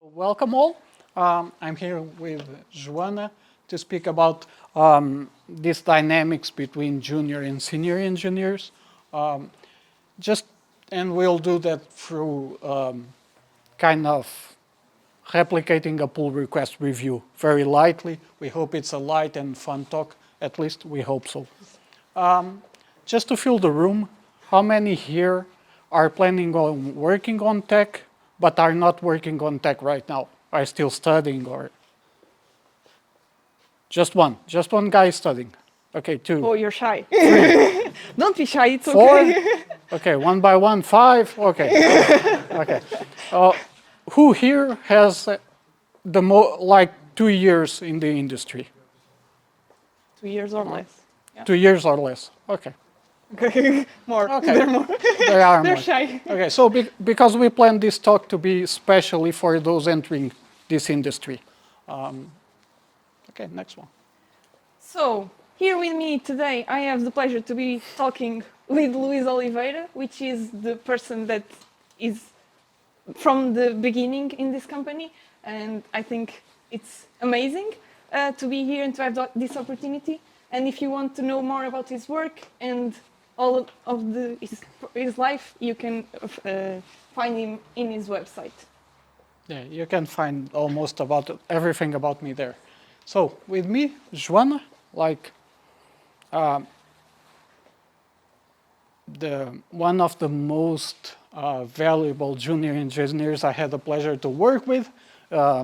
Welcome all. I'm here with Joana to speak about these dynamics between junior and senior engineers. Um, just and we'll do that through kind of replicating a pull request review very lightly. We hope it's a light and fun talk. At least we hope so. Just to fill the room, how many here are planning on working on tech but are not working on tech right now? Are still studying or? Just one guy studying. Okay, two. Oh, you're shy. Don't be shy, it's Four? okay. Okay, one by one, five. Okay, okay. Who here has like 2 years in the industry? 2 years or less. Yeah. 2 years or less. Okay. Okay. More. Okay. They're more. They are They're more. shy. Okay, so because we planned this talk to be specially for those entering this industry. Okay, next one. So, here with me today, I have the pleasure to be talking with Luis Oliveira, which is the person that is from the beginning in this company. And I think it's amazing to be here and to have this opportunity. And if you want to know more about his work and all of his life, you can find him in his website. Yeah, you can find almost everything about me there. So with me, Joana, like one of the most valuable junior engineers I had the pleasure to work with. Oh,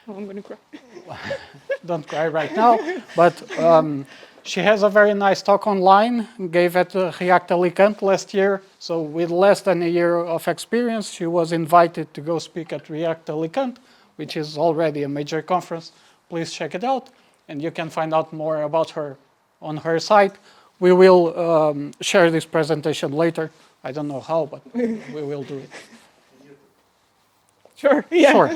I'm going to cry. Don't cry right now, but she has a very nice talk online, gave at React Alicante last year. So with less than a year of experience, she was invited to go speak at React Alicante, which is already a major conference. Please check it out, and you can find out more about her on her site. We will share this presentation later. I don't know how, but we will do it. Sure, yeah. Sure.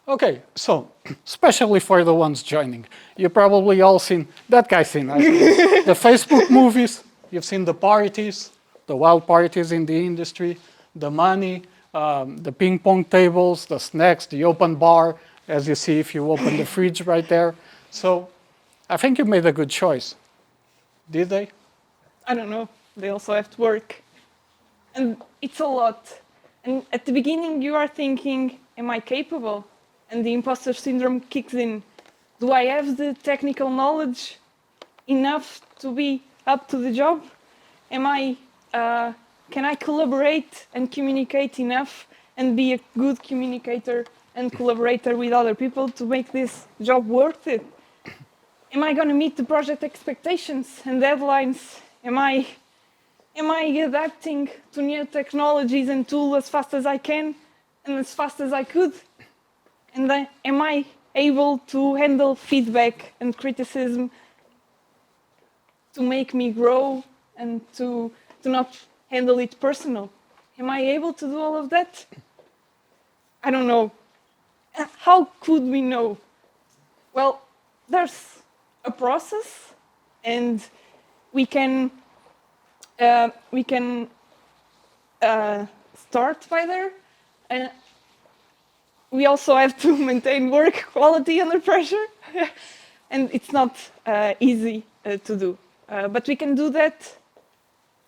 Okay, so especially for the ones joining, you probably all seen that guy seen the Facebook movies. You've seen the parties, the wild parties in the industry, the money, the ping pong tables, the snacks, the open bar, as you see if you open the fridge right there. So I think you made a good choice. Did they? I don't know. They also have to work. And it's a lot. And at the beginning, you are thinking, am I capable? And the imposter syndrome kicks in. Do I have the technical knowledge enough to be up to the job? Can I collaborate and communicate enough and be a good communicator and collaborator with other people to make this job worth it? Am I going to meet the project expectations and deadlines? Am I adapting to new technologies and tools as fast as I can and as fast as I could? And then, am I able to handle feedback and criticism to make me grow and to not handle it personal? Am I able to do all of that? I don't know. How could we know? Well, there's a process, and we can start by there. We also have to maintain work quality under pressure, and it's not easy to do. But we can do that.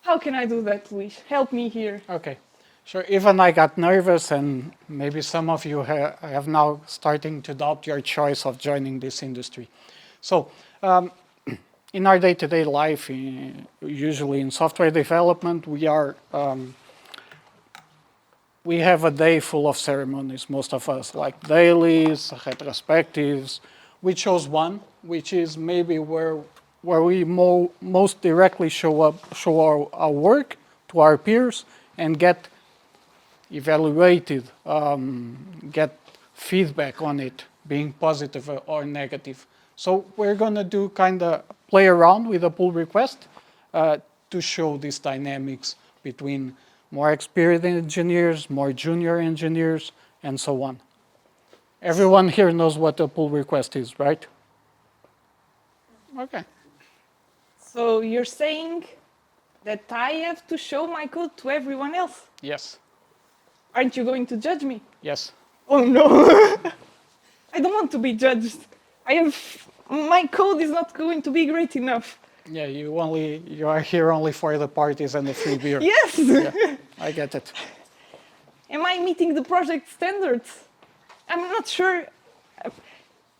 How can I do that, Luis? Help me here. Okay, sure. Even I got nervous, and maybe some of you have now starting to doubt your choice of joining this industry. So, in our day-to-day life, usually in software development, we have a day full of ceremonies, most of us, like dailies, retrospectives. We chose one, which is maybe where we most directly show our work to our peers and get evaluated, get feedback on it, being positive or negative. So we're going to do kind of play around with a pull request to show these dynamics between more experienced engineers, more junior engineers, and so on. Everyone here knows what a pull request is, right? Okay. So you're saying that I have to show my code to everyone else? Yes. Aren't you going to judge me? Yes. Oh no, I don't want to be judged. My code is not going to be great enough. Yeah, you are here only for the parties and the free beer. Yes. Yeah, I get it. Am I meeting the project standards? I'm not sure.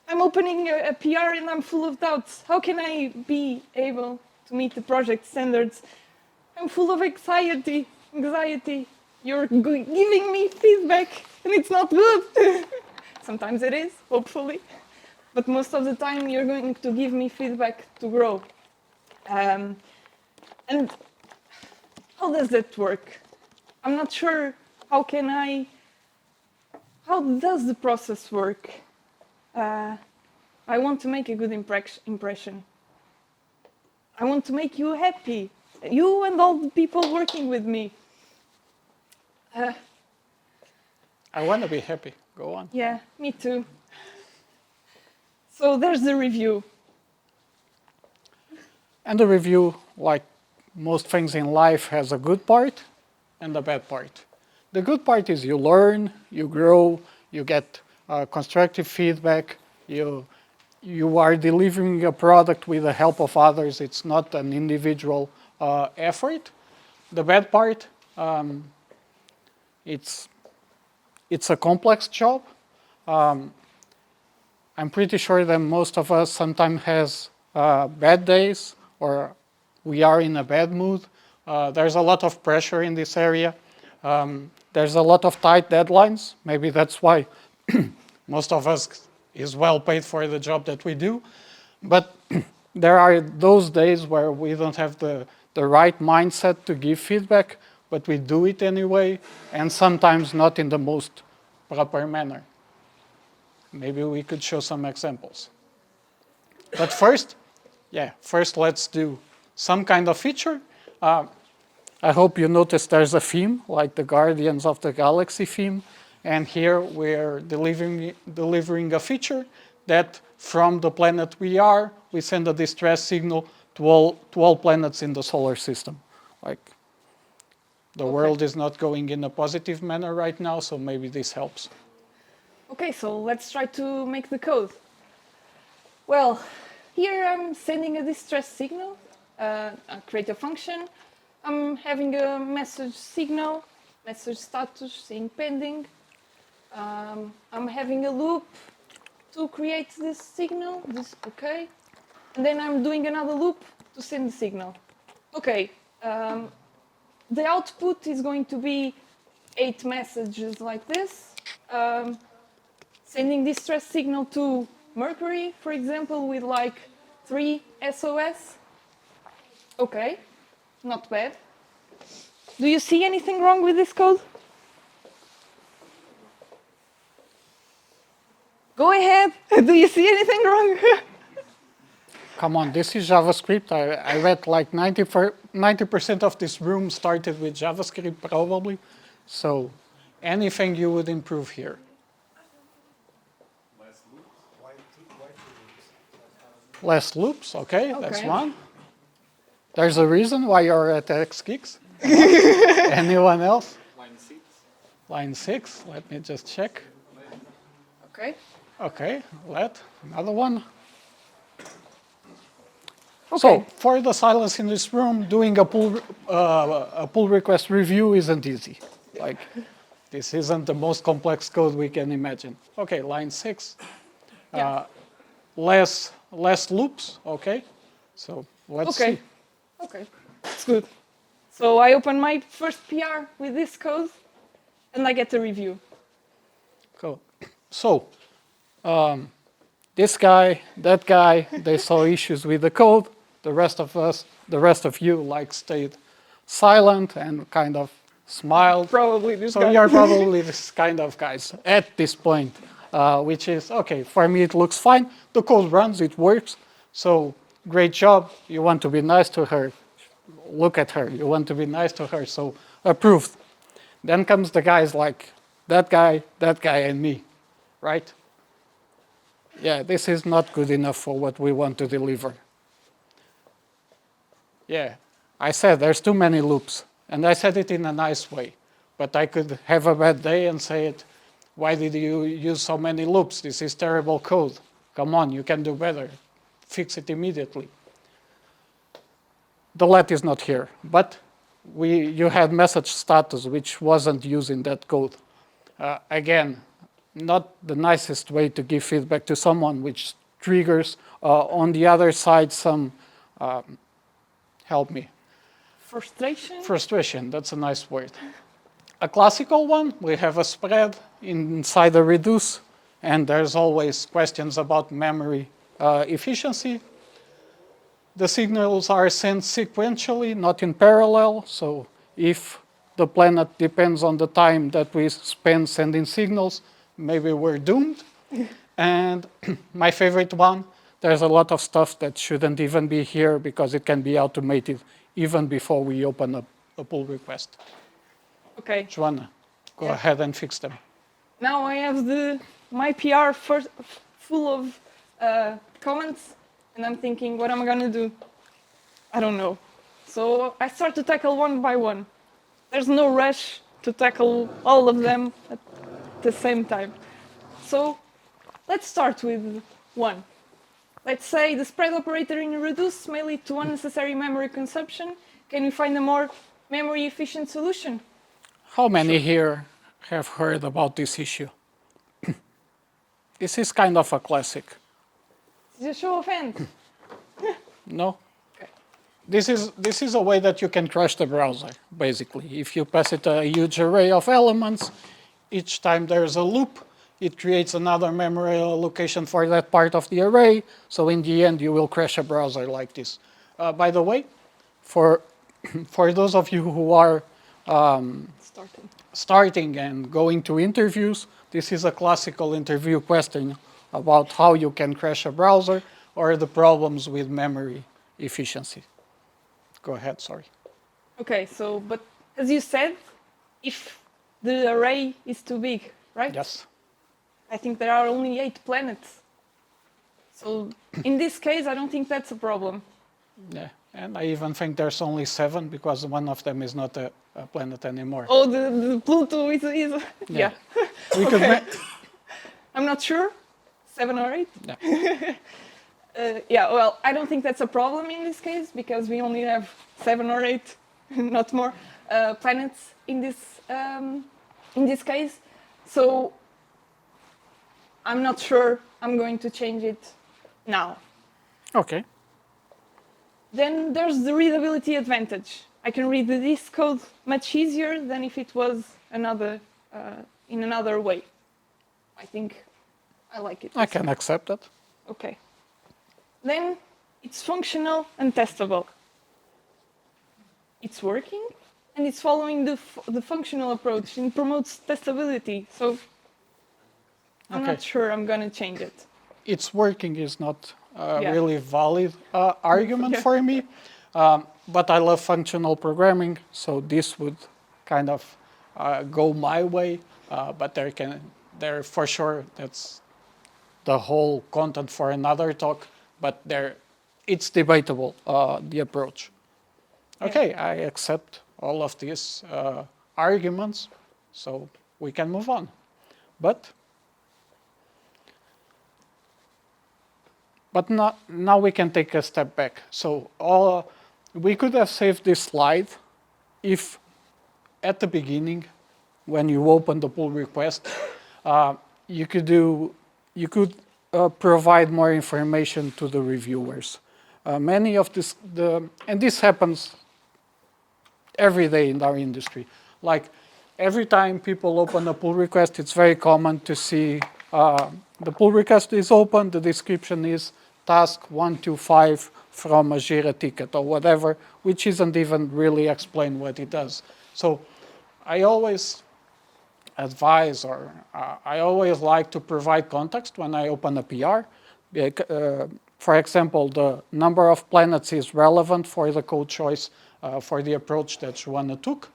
I'm opening a PR and I'm full of doubts. How can I be able to meet the project standards? I'm full of anxiety. You're giving me feedback and it's not good. Sometimes it is, hopefully. But most of the time you're going to give me feedback to grow. And how does that work? I'm not sure. How does the process work? I want to make a good impression. I want to make you happy. You and all the people working with me. I want to be happy. Go on. Yeah, me too. So there's the review. And the review, like most things in life, has a good part and a bad part. The good part is you learn, you grow, you get constructive feedback, you are delivering a product with the help of others. It's not an individual effort. The bad part, it's a complex job. I'm pretty sure that most of us sometimes has bad days or we are in a bad mood. There's a lot of pressure in this area. There's a lot of tight deadlines. Maybe that's why most of us is well paid for the job that we do. But there are those days where we don't have the right mindset to give feedback, but we do it anyway, and sometimes not in the most proper manner. Maybe we could show some examples. But first let's do some kind of feature. I hope you noticed there's a theme, like the Guardians of the Galaxy theme. And here we're delivering a feature that from the planet we send a distress signal to all planets in the solar system. Like the world is not going in a positive manner right now, so maybe this helps. Okay, so let's try to make the code. Well, here I'm sending a distress signal. I create a function. I'm having a message signal, message status saying pending. I'm having a loop to create this signal, okay. And then I'm doing another loop to send the signal. Okay, the output is going to be 8 messages like this. Sending distress signal to Mercury, for example, with like 3 SOS. Okay, not bad. Do you see anything wrong with this code? Go ahead. Do you see anything wrong? Come on, this is JavaScript. I read like 90% of this room started with JavaScript probably. So anything you would improve here? Less loops, okay, that's one. There's a reason why you're at xgeeks. Anyone else? Line 6. Line 6, let me just check. Okay. Okay, another one. Okay. So for the silence in this room, doing a pull request review isn't easy. Like, this isn't the most complex code we can imagine. Okay, line 6. Yeah. Less loops, okay? So let's see. Okay, that's good. So I open my first PR with this code, and I get a review. Cool. So, this guy, that guy, they saw issues with the code. The rest of you, like, stayed silent and kind of smiled. Probably this guy. So you're probably this kind of guys at this point, which is, okay, for me it looks fine. The code runs, it works. So great job. You want to be nice to her. Look at her. You want to be nice to her. So approved. Then comes the guys like that guy, and me, right? Yeah, this is not good enough for what we want to deliver. Yeah, I said there's too many loops. And I said it in a nice way. But I could have a bad day and say it Why did you use so many loops? This is terrible code. Come on, you can do better. Fix it immediately. The let is not here, but you had message status, which wasn't using that code. Again, not the nicest way to give feedback to someone, which triggers on the other side some, help me. Frustration? Frustration, that's a nice word. A classical one, we have a spread inside the reduce, and there's always questions about memory efficiency. The signals are sent sequentially, not in parallel, so if the planet depends on the time that we spend sending signals, maybe we're doomed. And my favorite one, there's a lot of stuff that shouldn't even be here because it can be automated even before we open a pull request. Okay. Joana, go ahead and fix them. Now I have my PR full of comments, and I'm thinking, what am I going to do? I don't know. So I start to tackle one by one. There's no rush to tackle all of them at the same time. So let's start with one. Let's say the spread operator in reduce may lead to unnecessary memory consumption. Can we find a more memory efficient solution? How many here have heard about this issue? This is kind of a classic. It's a show of hands. No? Okay. This is a way that you can crash the browser, basically. If you pass it a huge array of elements, each time there's a loop, it creates another memory allocation for that part of the array. So in the end, you will crash a browser like this. By the way, for those of you who are starting and going to interviews, this is a classical interview question about how you can crash a browser or the problems with memory efficiency. Go ahead, sorry. Okay, so, but as you said, if the array is too big, right? Yes. I think there are only 8 planets. So in this case, I don't think that's a problem. Yeah, and I even think there's only 7 because one of them is not a planet anymore. Oh, the Pluto is yeah. We could I'm not sure, 7 or 8? Yeah. Yeah, well, I don't think that's a problem in this case because we only have 7 or 8, not more, planets in this case. So I'm not sure I'm going to change it now. Okay. Then there's the readability advantage. I can read this code much easier than if it was in another way. I think I like it. I can accept that. Okay. Then it's functional and testable. It's working and it's following the functional approach and promotes testability. So I'm not sure I'm going to change it. It's working is not a really valid argument for me, but I love functional programming, so this would kind of go my way, but there for sure, that's the whole content for another talk, but it's debatable, the approach. Okay, I accept all of these arguments, so we can move on. But now we can take a step back. So we could have saved this slide if at the beginning, when you open the pull request, you could provide more information to the reviewers. Many of this, and this happens every day in our industry. Like every time people open a pull request, it's very common to see the pull request is open, the description is task 125 from a Jira ticket or whatever, which isn't even really explain what it does. So I always advise or I always like to provide context when I open a PR. For example, the number of planets is relevant for the code choice for the approach that Joana took.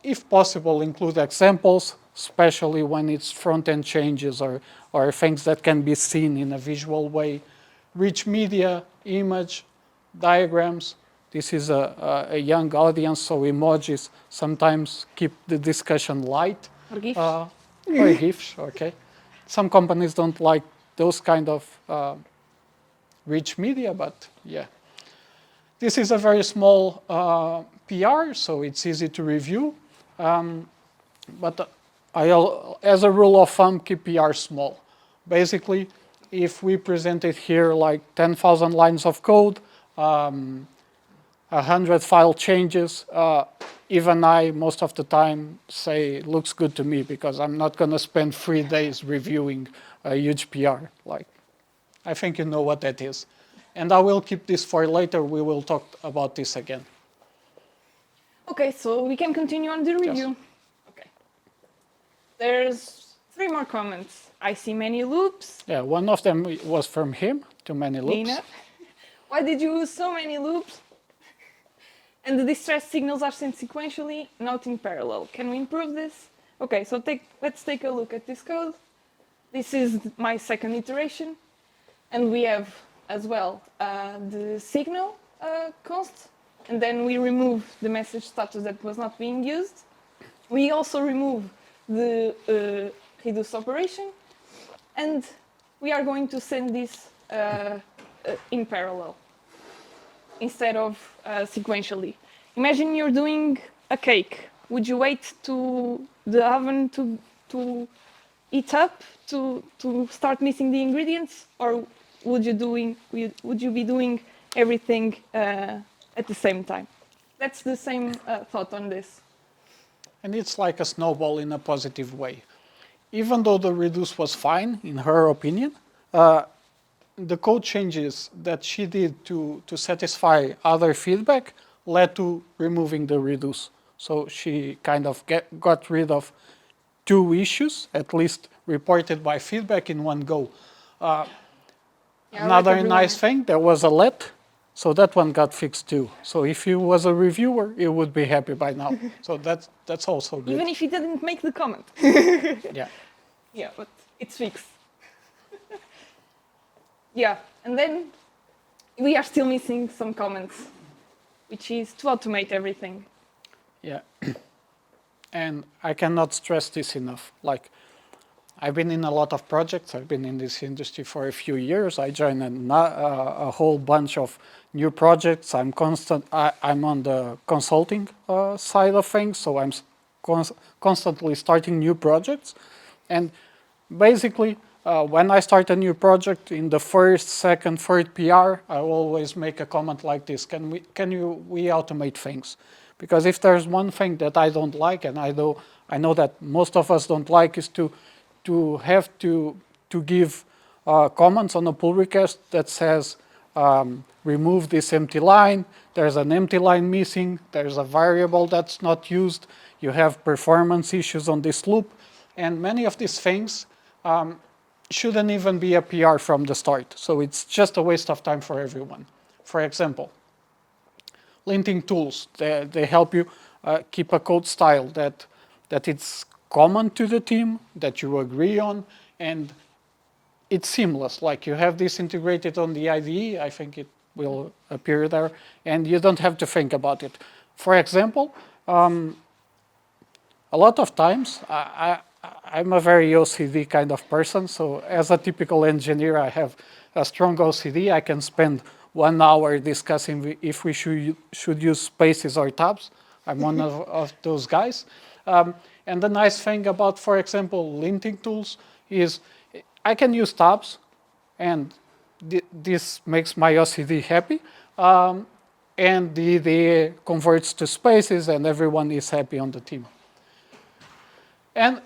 If possible, include examples, especially when it's front-end changes or things that can be seen in a visual way. Rich media, image, diagrams. This is a young audience, so emojis sometimes keep the discussion light. Or GIFs. or GIFs, okay. Some companies don't like those kind of rich media, but yeah. This is a very small PR, so it's easy to review. But as a rule of thumb, keep PR small. Basically, if we present it here like 10,000 lines of code, 100 file changes, even I, most of the time, say looks good to me because I'm not going to spend 3 days reviewing a huge PR. Like, I think you know what that is. And I will keep this for later. We will talk about this again. Okay, so we can continue on the review. Yes. Okay. There's 3 more comments. I see many loops. Yeah, one of them was from him, too many loops. Nina, why did you use so many loops? And the distress signals are sent sequentially, not in parallel. Can we improve this? Okay, so let's take a look at this code. This is my second iteration. And we have as well the signal const. And then we remove the message status that was not being used. We also remove the reduce operation. And we are going to send this in parallel instead of sequentially. Imagine you're doing a cake. Would you wait to the oven to heat up to start mixing the ingredients, or would you be doing everything at the same time? That's the same thought on this. And it's like a snowball in a positive way. Even though the reduce was fine, in her opinion, the code changes that she did to satisfy other feedback led to removing the reduce. So she kind of got rid of 2 issues, at least reported by feedback in one go. Another nice thing, there was a let, so that one got fixed too. So if he was a reviewer, he would be happy by now. So that's also good. Even if he didn't make the comment. Yeah. Yeah, but it's fixed. Yeah, and then we are still missing some comments, which is to automate everything. Yeah. And I cannot stress this enough. Like, I've been in a lot of projects. I've been in this industry for a few years. I joined a whole bunch of new projects. I'm on the consulting side of things, so I'm constantly starting new projects. And basically, when I start a new project, in the first, second, third PR, I always make a comment like this: Can we automate things? Because if there's one thing that I don't like, and I know that most of us don't like, is to have to give comments on a pull request that says remove this empty line. There's an empty line missing. There's a variable that's not used. You have performance issues on this loop, and many of these things shouldn't even be a PR from the start. So it's just a waste of time for everyone. For example, linting tools, they help you keep a code style that it's common to the team, that you agree on, and it's seamless. Like, you have this integrated on the IDE, I think it will appear there, and you don't have to think about it. For example, a lot of times, I'm a very OCD kind of person, so as a typical engineer, I have a strong OCD. I can spend 1 hour discussing if we should use spaces or tabs. I'm one of those guys. And the nice thing about, for example, linting tools is I can use tabs, and this makes my OCD happy. And the IDE converts to spaces, and everyone is happy on the team. And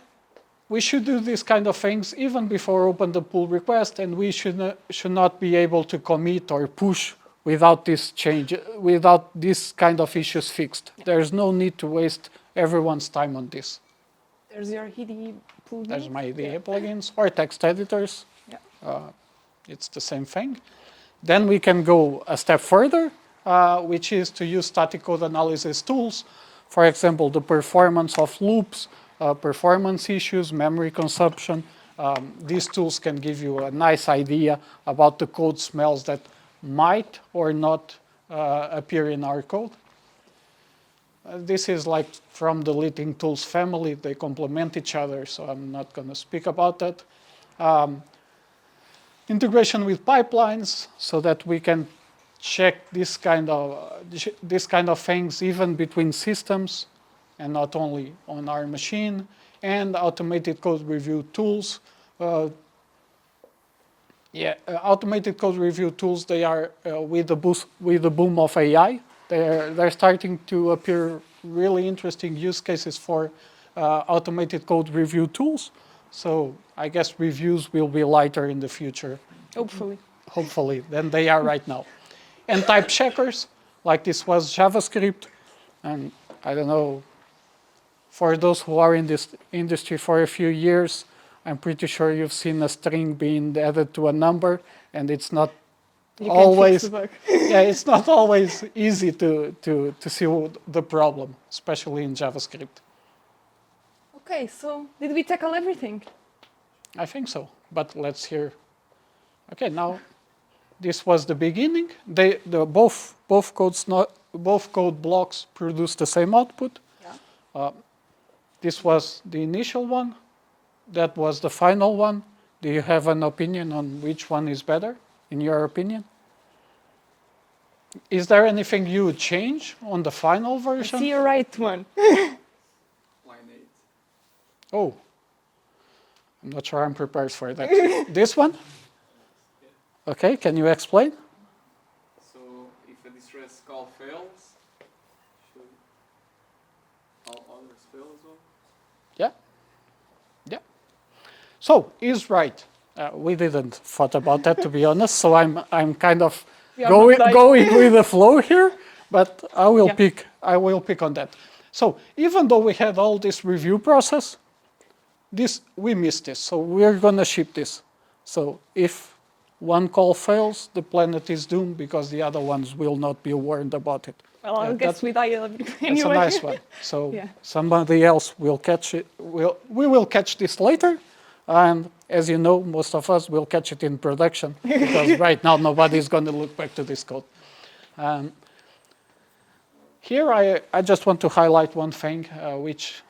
we should do these kind of things even before open the pull request, and we should not be able to commit or push without this change, without this kind of issues fixed. There's no need to waste everyone's time on this. There's your IDE plugin. There's my IDE plugins or text editors. Yeah. It's the same thing. Then we can go a step further, which is to use static code analysis tools. For example, the performance of loops, performance issues, memory consumption. These tools can give you a nice idea about the code smells that might or not appear in our code. this is like from the leading tools family. They complement each other, so I'm not going to speak about that. Integration with pipelines, so that we can check this kind of things even between systems and not only on our machine. And automated code review tools. Automated code review tools, they are with the boom of AI. They're starting to appear really interesting use cases for automated code review tools. So I guess reviews will be lighter in the future. Hopefully, than they are right now. And type checkers, like this was JavaScript. And I don't know, for those who are in this industry for a few years, I'm pretty sure you've seen a string being added to a number, and it's not always it's not always easy to see the problem, especially in JavaScript. Okay, so did we tackle everything? I think so, but let's hear. Okay, now this was the beginning. Both code blocks produce the same output. Yeah. This was the initial one. That was the final one. Do you have an opinion on which one is better, in your opinion? Is there anything you would change on the final version? I see a right one. Line 8. Oh, I'm not sure I'm prepared for that. This one? Okay, can you explain? So if a distress call fails, should all others fail as well? Yeah. Yeah. So he's right. We didn't thought about that, to be honest. So I'm kind of going with the flow here, but I will pick on that. So even though we had all this review process, we missed this. So we're gonna ship this. So if one call fails, the planet is doomed because the other ones will not be warned about it. Well, I guess we die anyway. It's a nice one. So somebody else will catch it. We will catch this later. And as you know, most of us will catch it in production because right now nobody's going to look back to this code. Here I just want to highlight one thing, which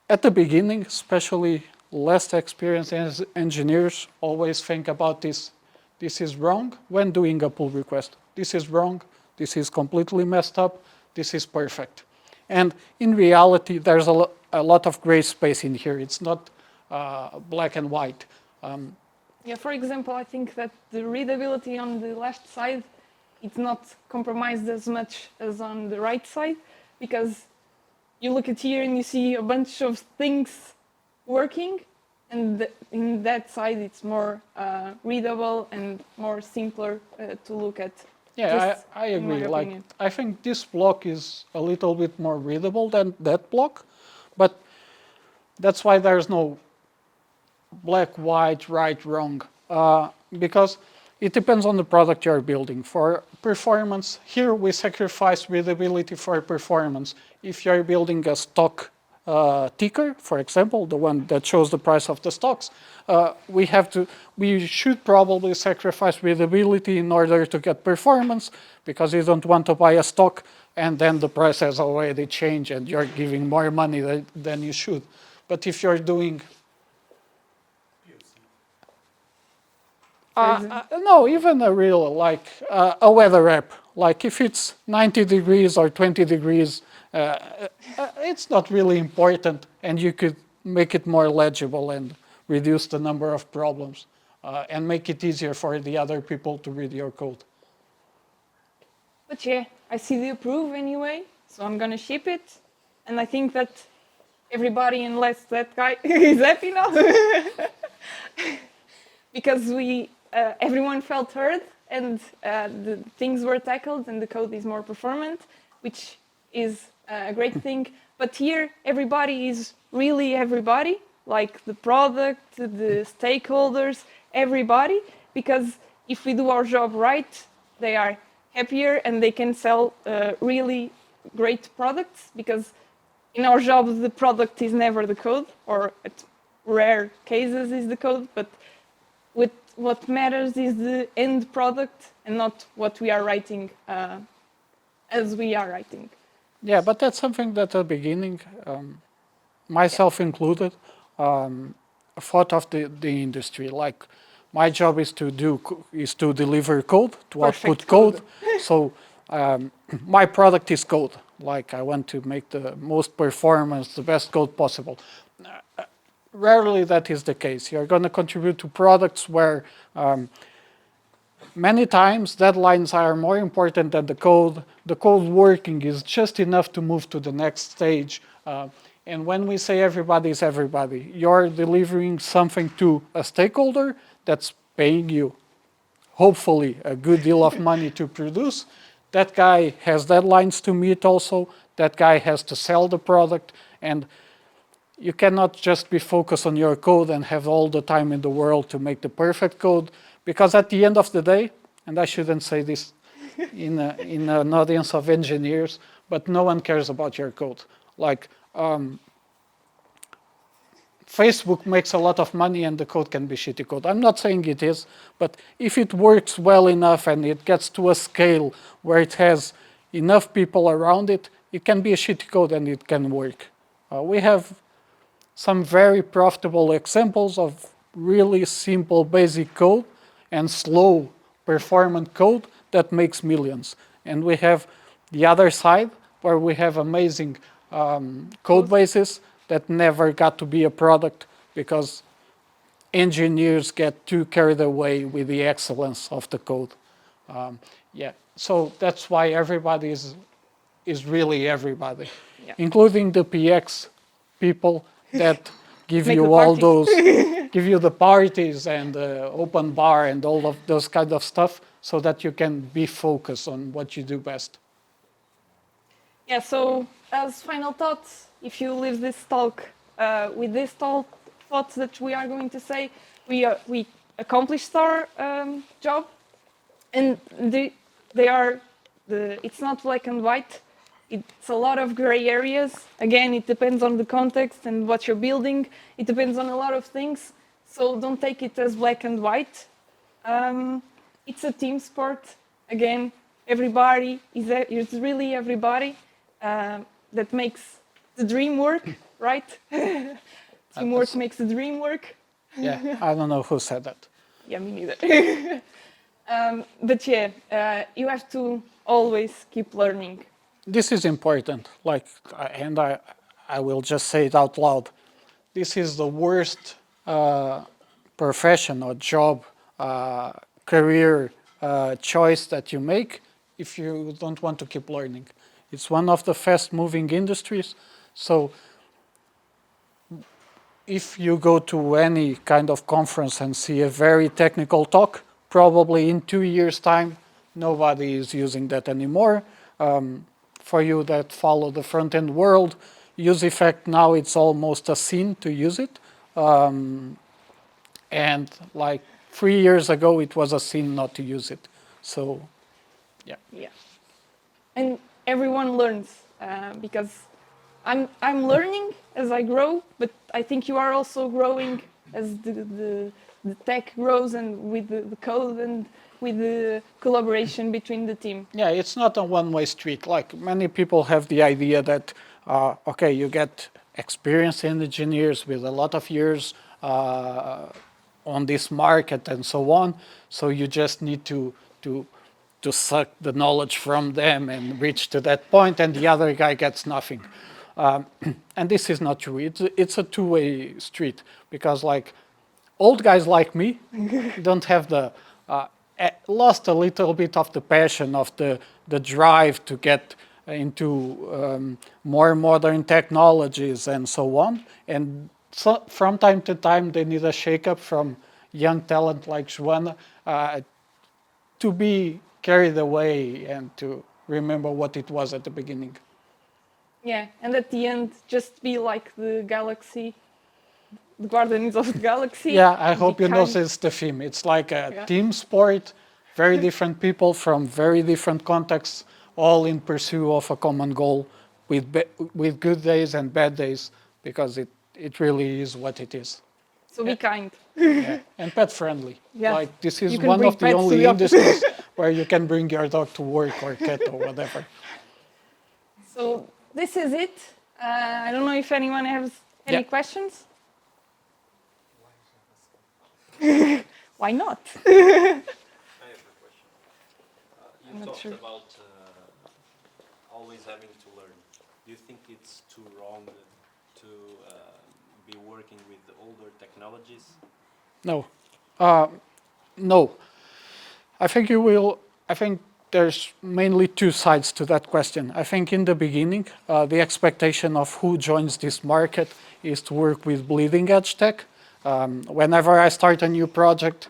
at the beginning, especially less experienced engineers always think about this. This is wrong when doing a pull request. This is wrong. This is completely messed up. This is perfect. And in reality, there's a lot of gray space in here. It's not black and white. For example, I think that the readability on the left side, it's not compromised as much as on the right side, because you look at here and you see a bunch of things working, and in that side it's more readable and more simpler to look at. Yeah, I agree. Like, I think this block is a little bit more readable than that block, but that's why there's no black, white, right, wrong, because it depends on the product you're building. For performance, here we sacrifice readability for performance. If you're building a stock ticker, for example, the one that shows the price of the stocks, we should probably sacrifice readability in order to get performance, because you don't want to buy a stock and then the price has already changed and you're giving more money than you should. But if you're doing no, even a real, like a weather app, like if it's 90 degrees or 20 degrees, it's not really important, and you could make it more legible and reduce the number of problems and make it easier for the other people to read your code. But yeah, I see the approve anyway, so I'm gonna ship it, and I think that everybody, unless that guy is happy now, because everyone felt heard, and the things were tackled, and the code is more performant, which is a great thing. But here, everybody is really everybody, like the product, the stakeholders, everybody, because if we do our job right, they are happier and they can sell really great products, because in our job, the product is never the code, or at rare cases is the code, but what matters is the end product and not what we are writing as we are writing. Yeah, but that's something that at the beginning, myself included, thought of the industry. Like my job is is to deliver code, to output Perfect code. code. So my product is code. Like I want to make the most performance, the best code possible. Rarely that is the case. You're going to contribute to products where many times deadlines are more important than the code. The code working is just enough to move to the next stage. And when we say everybody is everybody, you're delivering something to a stakeholder that's paying you, hopefully, a good deal of money to produce. That guy has deadlines to meet also. That guy has to sell the product. And you cannot just be focused on your code and have all the time in the world to make the perfect code, because at the end of the day, and I shouldn't say this in an audience of engineers, but no one cares about your code. Like Facebook makes a lot of money and the code can be shitty code. I'm not saying it is, but if it works well enough and it gets to a scale where it has enough people around it, it can be a shitty code and it can work. We have some very profitable examples of really simple basic code and slow performant code that makes millions. And we have the other side where we have amazing code bases that never got to be a product because engineers get too carried away with the excellence of the code. Yeah, so that's why everybody is really everybody, Yeah. including the PX people that give Make you the all parties. those, give you the parties and the open bar and all of those kind of stuff so that you can be focused on what you do best. Yeah, so as final thoughts, if you leave this talk with these thoughts that we are going to say, we accomplished our job, and it's not black and white. It's a lot of gray areas. Again, it depends on the context and what you're building. It depends on a lot of things. So don't take it as black and white. It's a team sport. Again, everybody is really everybody. That makes the dream work, right? Teamwork makes the dream work. Yeah, I don't know who said that. Yeah, me neither. But yeah, you have to always keep learning. This is important, like, and I will just say it out loud. This is the worst profession or job, career choice that you make if you don't want to keep learning. It's one of the fast-moving industries, so if you go to any kind of conference and see a very technical talk, probably in 2 years' time, nobody is using that anymore. For you that follow the front-end world, use effect now it's almost a sin to use it. And like 3 years ago, it was a sin not to use it. So, yeah. Yeah, and everyone learns because I'm learning as I grow, but I think you are also growing as the tech grows and with the code and with the collaboration between the team. Yeah, it's not a one-way street. Like many people have the idea that, okay, you get experienced engineers with a lot of years on this market and so on. So you just need to suck the knowledge from them and reach to that point, and the other guy gets nothing. And this is not true. It's a two-way street because, like, old guys like me don't have lost a little bit of the passion of the drive to get into more modern technologies and so on. And so from time to time, they need a shake-up from young talent like Joana to be carried away and to remember what it was at the beginning. Yeah, and at the end, just be like the galaxy, the Guardians of the Galaxy. Yeah, I hope you kind. notice the theme. It's like a team sport, very different people from very different contexts, all in pursuit of a common goal with good days and bad days, because it really is what it is. So be kind. Yeah. And pet friendly. Yeah. Like this is You can one bring of the pets to only the office. industries where you can bring your dog to work or cat or whatever. So this is it. I don't know if anyone has any Yeah. questions. Why not? I have a question. I'm You not talked sure. about always having to learn. Do you think it's too wrong to be working with the older technologies? No. No. I think there's mainly two sides to that question. I think in the beginning, the expectation of who joins this market is to work with bleeding edge tech. Whenever I start a new project,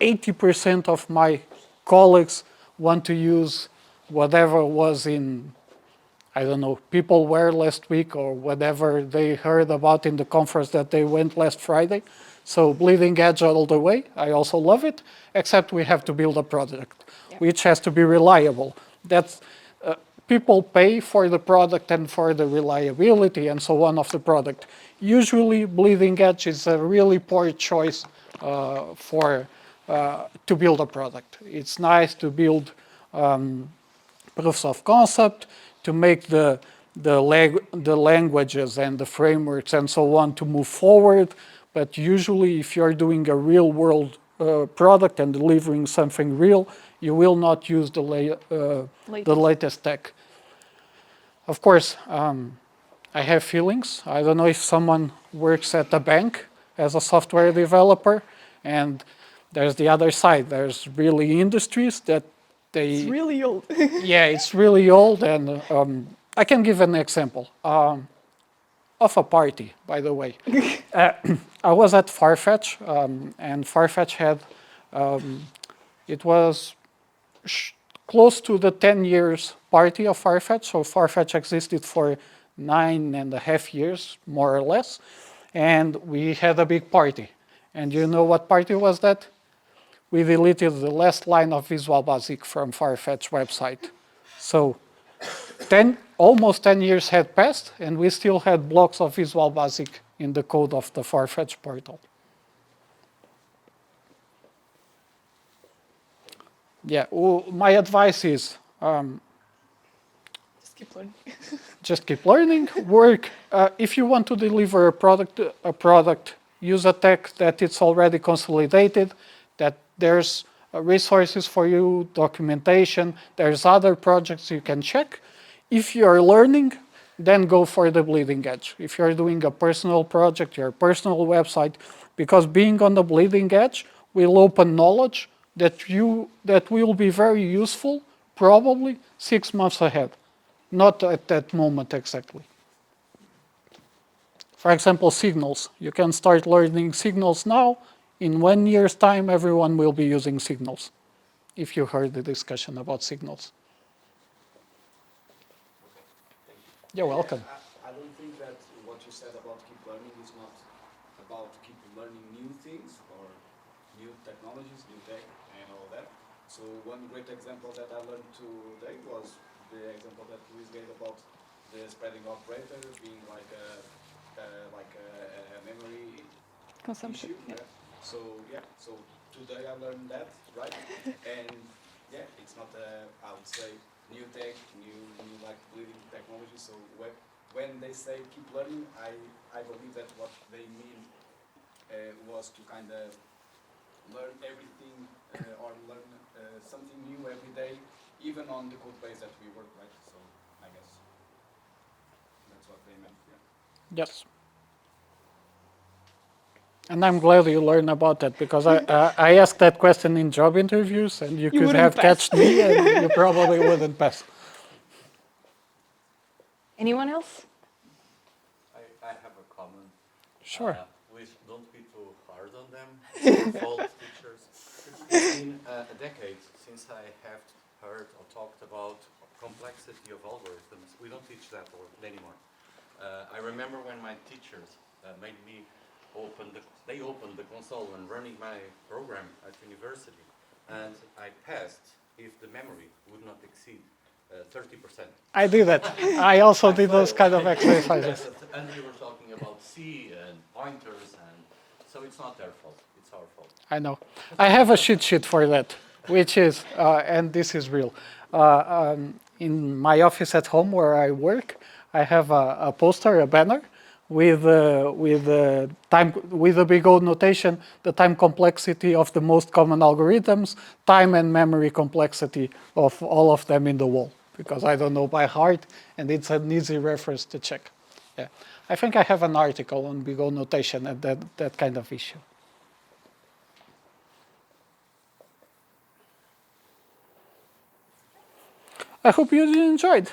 80% of my colleagues want to use whatever was in, I don't know, people were last week or whatever they heard about in the conference that they went last Friday. So bleeding edge all the way. I also love it, except we have to build a product, which has to be reliable. That's people pay for the product and for the reliability and so on of the product. Usually, bleeding edge is a really poor choice to build a product. It's nice to build proofs of concept, to make the languages and the frameworks and so on to move forward. But usually, if you're doing a real world product and delivering something real, you will not use the latest tech. Of course, I have feelings. I don't know if someone works at a bank as a software developer, and there's the other side. There's really industries that It's really old. yeah, it's really old, and I can give an example of a party, by the way. I was at Farfetch, and Farfetch had, it was close to the 10 years party of Farfetch. So Farfetch existed for 9.5 years, more or less. And we had a big party. And you know what party was that? We deleted the last line of Visual Basic from Farfetch website. So almost 10 years had passed, and we still had blocks of Visual Basic in the code of the Farfetch portal. Yeah, well, my advice is Just keep learning. just keep learning, work. If you want to deliver a product, use a tech that it's already consolidated, that there's resources for you, documentation, there's other projects you can check. If you're learning, then go for the bleeding edge. If you're doing a personal project, your personal website, because being on the bleeding edge will open knowledge that will be very useful probably 6 months ahead, not at that moment exactly. For example, signals. You can start learning signals now. In 1 year's time, everyone will be using signals, if you heard the discussion about signals. You're welcome. I don't think that what you said about keep learning is not about keep learning new things or new technologies, new tech, and all that. So one great example that I learned today was the example that Luis gave about the spreading operator being like a memory Consumption. issue. Yeah. So today I learned that, right? And yeah, it's not I would say new tech, new like bleeding technology. So when they say keep learning, I believe that what they mean was to kind of learn everything or learn something new every day, even on the code base that we work, right? So I guess that's what they meant. Yeah. Yes. And I'm glad you learned about that, because I asked that question in job interviews, and you could wouldn't have pass. catched me, and you probably wouldn't pass. Anyone else? I have a comment. Sure. Please don't be too hard on them, fault teachers. It's been a decade since I have heard or talked about complexity of algorithms. We don't teach that anymore. I remember when my teachers made me opened the console and running my program at university, and I passed if the memory would not exceed 30%. I do that. I also did those kind of exercises. And we were talking about C and pointers, and so it's not their fault, it's our fault. I know. I have a cheat sheet for that, which is, and this is real. in my office at home where I work, I have a poster, a banner, with a big old notation, the time complexity of the most common algorithms, time and memory complexity of all of them in the wall, because I don't know by heart, and it's an easy reference to check. Yeah, I think I have an article on big old notation and that kind of issue. I hope you enjoyed.